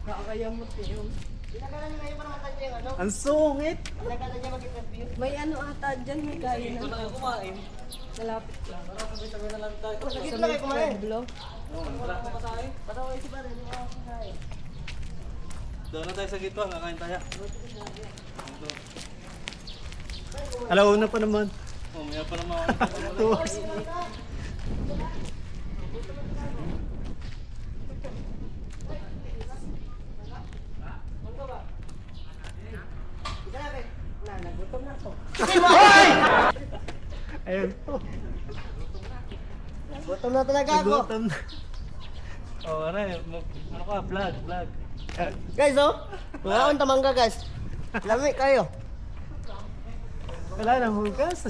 Nakakayamot yun. Pinagalan niya ngayon para matanya yung ano. Ang sungit! Pinagalan niya mag-interview. May ano ata dyan, may kain Ito na. na kayo kumain. Malapit lang. Parang sabay-sabay na lang tayo. Sa Sa gitna kayo kumain. Pueblo. Wala ko masahe. Patawa si pare, hindi ako kumain. Doon na tayo sa gitwa, kakain tayo. Ito. Alauna pa naman. Oh, may pa naman. Tuwas. Nagutom na ako. Ayun po. Gutom na talaga ako. Nagutom na. Oh, ano eh, ano ka, vlog. Guys, oh. Wala akong tamangga, guys. Lamig kayo. Wala nang hugas.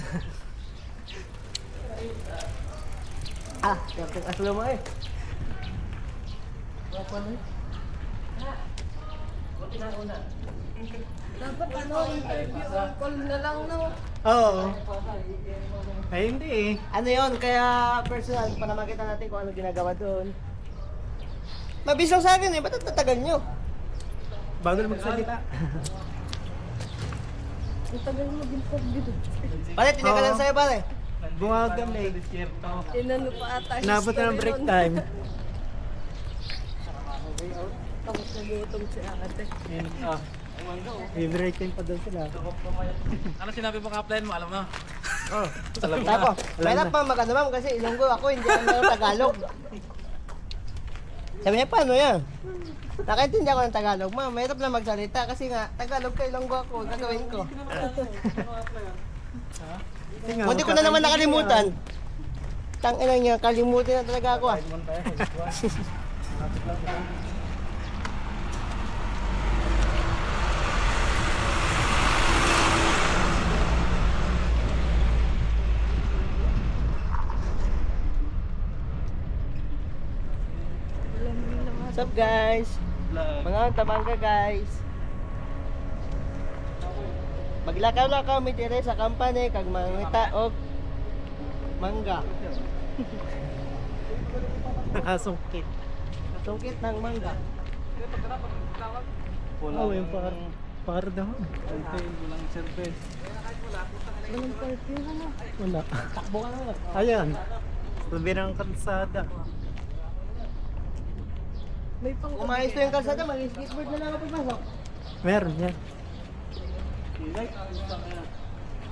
Dapat aslo mo eh. Dapat ano, interview or call na lang, no? Oo. Ay hindi eh. Ano yun, kaya personal, para makita natin kung ano ginagawa doon. Mabisang sa akin eh, ba't ang tatagal nyo? Bago na magsalita. Ang tagal mo interview doon. Pare, tinagalan Oo. sa'yo pare. Bumagal eh. Inano pa ata. Inabot na ng break time. Tapos nagutom si ate. Yun, may break time pa daw sila. Ano sinabi mo ka-applyan mo, alam mo? Oh. Alam mo Ako, Alam mahirap na. pa magano ma'am kasi Ilonggo ako, hindi ako ng Tagalog. Sabi niya, paano yan? Nakaintindi ako ng Tagalog, ma'am. Mahirap lang magsalita kasi nga, Tagalog ka, Ilonggo ako. Gagawin ko. Buti ko na naman nakalimutan. Tangina niya, kalimutan na talaga ako ah. What's up guys? Vlog. Mga tabangga guys. Maglakaw-lakaw mi dire sa company kag mangita og mangga. Nakasungkit. Sungkit ng mangga. Oo, yung par daw. Walang service. Walang curfew na no? Wala. Takbo ka na. Ayan. Sabi ng kalsada. May pang Umayos to yung kalsada, mag-skateboard na lang ako pagpasok. Meron yan. Ilay, gusto ka na.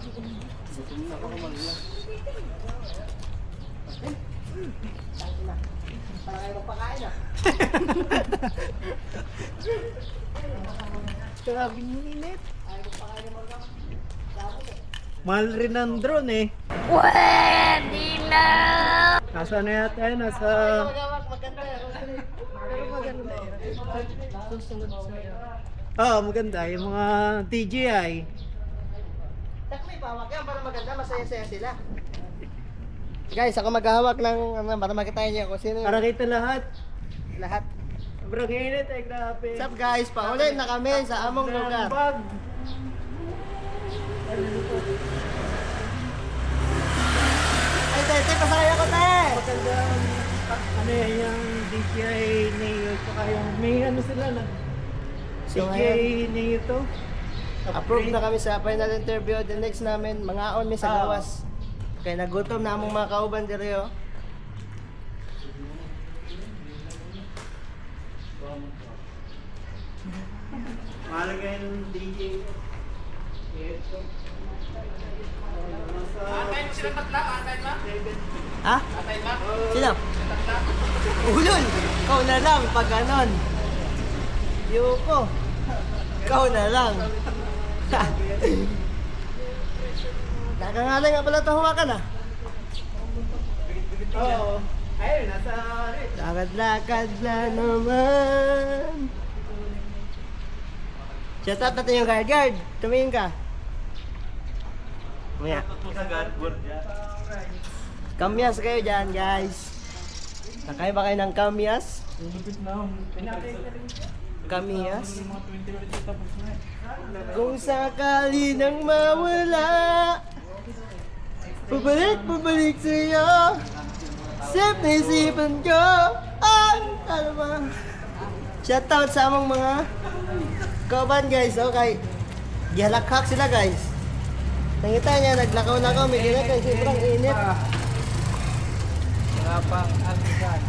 Gusto na ako mag-vlog. Para kayo magpakain ah. Grabe yung init. Ayaw magpakain ng mangga. Mahal rin ang drone eh. Pwede na! Nasa na yata yun? Nasa... Magawak, maganda. Pero maganda yun. Susunod sa'yo. Oo, maganda. Yung mga DJI. Tak may pawak yan para maganda, masaya-saya sila. Guys, ako maghahawak ng ano, para makita niyo kung sino Para yung kita lahat. lahat. Sobrang init eh, grabe. What's up guys? Paulit na kami sa among lugar. Bag. Ay, te, pasakay ako, te! Maganda. Ano yan, yung DJI Neo. Saka yung may ano sila na. So, DJI Neo to. Approve na kami sa final interview. The next namin, mga on mi sa gawas. Kaya nagutom na among mga kauban diri oh. Mahalaga yung DJI. Ito. Ha? Sino? Ulol! Ikaw na lang pag ganon. Yuko. Ikaw na lang. Nakangalay nga pala ito hawakan ah. Oo. Ayun, nasa... Lakad-lakad na naman. Shout out natin yung guard. Tumingin ka. Maya. Ito sa guardboard yan. Kamyas kayo dyan, guys. Nakaya ba kayo ng kamyas? Kamyas? Kung sakali nang mawala, pabalik sa'yo. Sip na isipan ko ang talma. Shoutout sa among mga kauban guys, okay. Gihalakhak sila guys. Nangita niya, naglakaw-lakaw, may gina kay sobrang init. Mga pang almusal.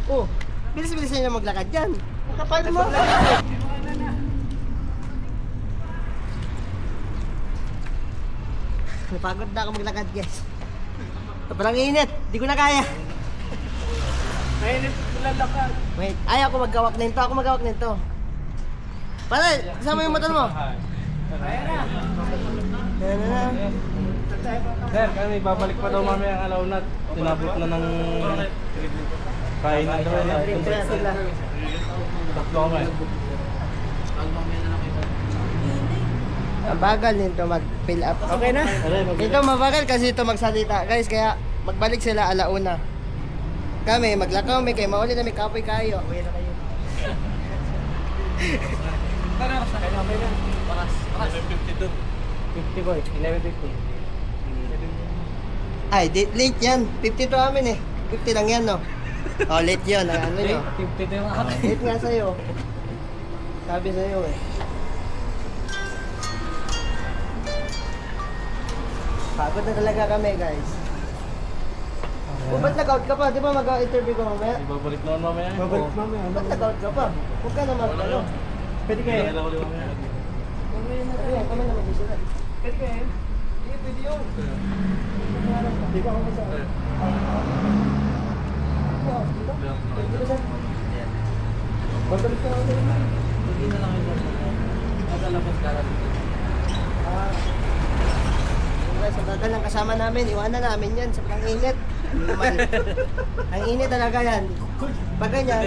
Oh, bilis-bilis niya maglakad dyan. Kapal mo. Napagod na ako maglakad guys. Sobrang init, di ko na kaya. Mainit lalakad. Wait, ayaw ko magkawak nito. Ako magkawak nito. Para, kasama yung motor mo. Ayan na. Ayan na. Sir, kami babalik pa daw mamaya ang alauna. Tinabot na ng kainan daw na. Kaya sila. Tatlo kami. Ang bagal nito mag-fill up. Okay na? Ito mabagal kasi ito magsalita. Guys, kaya magbalik sila alauna. Kami, maglakaw, may kayo, mauli na may kapoy kayo. Uwi na kayo. Okay na. 11:52. 50 boy, 11:50. Ay, late yan. 52 amin eh. 50 lang yan, no? Oh, late yun. Ay, ano nyo? 52 yung akin. Late nga sa'yo. Sabi sa'yo eh. Pagod na talaga kami, guys. Oh, ba't nag-out ka pa? Di ba mag-interview ka mamaya? Ibabalik naman mamaya. Babalik mamaya. Ba't nag-out ka pa? Huwag ka naman, ano? Pwede kayo. Ayan, kami naman yung sila. Pwede kayo. Hindi, pwede yun. Di ba ako sa... Babalik ka ako. Hindi na lang yun. Nasa labas ka lang. Sa dagal ng kasama namin, iwanan namin yan sa init. Ang init talaga yan. Pag ganyan,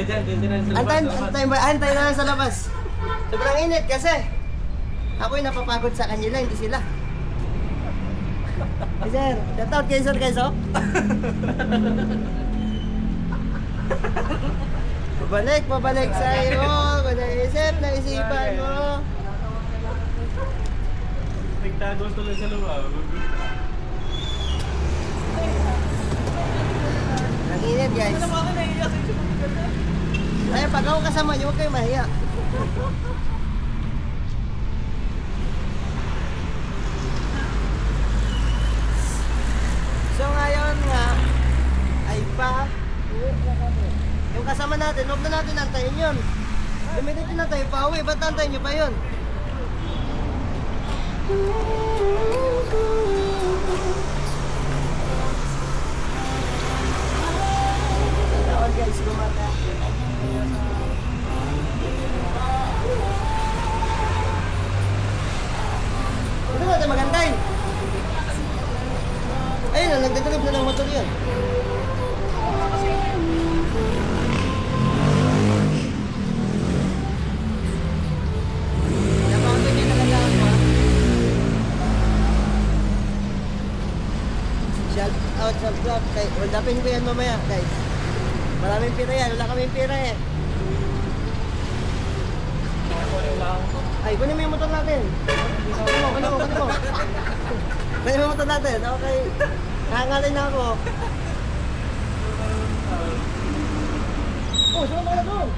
antay na lang sa labas. Sobrang init kasi ako'y napapagod sa kanila, hindi sila. Hey, sir, shout out kayo sir guys, oh. Pabalik sa iyo. Kung naisip, naisipan mo. Nagtago tuloy sa luwa. Ang init guys. Ay, pag ako kasama nyo, huwag kayo mahiya. So ngayon nga, ay pa, yung kasama natin, huwag na natin antayin yun. Dumitin na tayo pa uwi, ba't antayin nyo pa yun? Tawag guys, gumata. Ito natin magantay. Ayun na, nagdadalib na ng motor yun. Napakagod niya talaga ako. Shout out sa vlog. Hold upin ko yan mamaya guys. Maraming pira yan, wala kaming pira eh. Ay, kunin mo yung motor natin. Kunin mo. Kunin mo yung motor natin. Okay. Nakangalay na ako. Oh, saan ka na doon?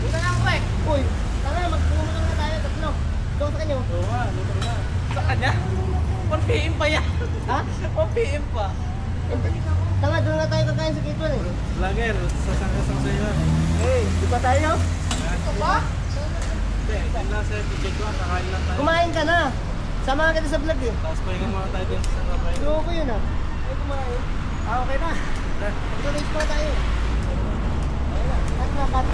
Dito na ako eh. Uy, tara, magpumunta na tayo. Tatlo. Doon sa kanyo. Oo nga, luto na. Sa kanya? 1 PM pa yan. Ha? 1 PM pa. Tanga, doon na tayo kakain sa K12 eh. Vlogger, sasang-sasang sa iyo. Hey, di pa tayo? Pa? Hindi, yun lang sir, i-check ko, kakain lang tayo. Kumain ka na. Sama kita sa vlog eh. Tapos pahinga muna tayo din sa sabay. Gusto ko yun ah. Ay, kumain. Ah, okay na. Magtuloy pa tayo. Ayun na, cut na, cut.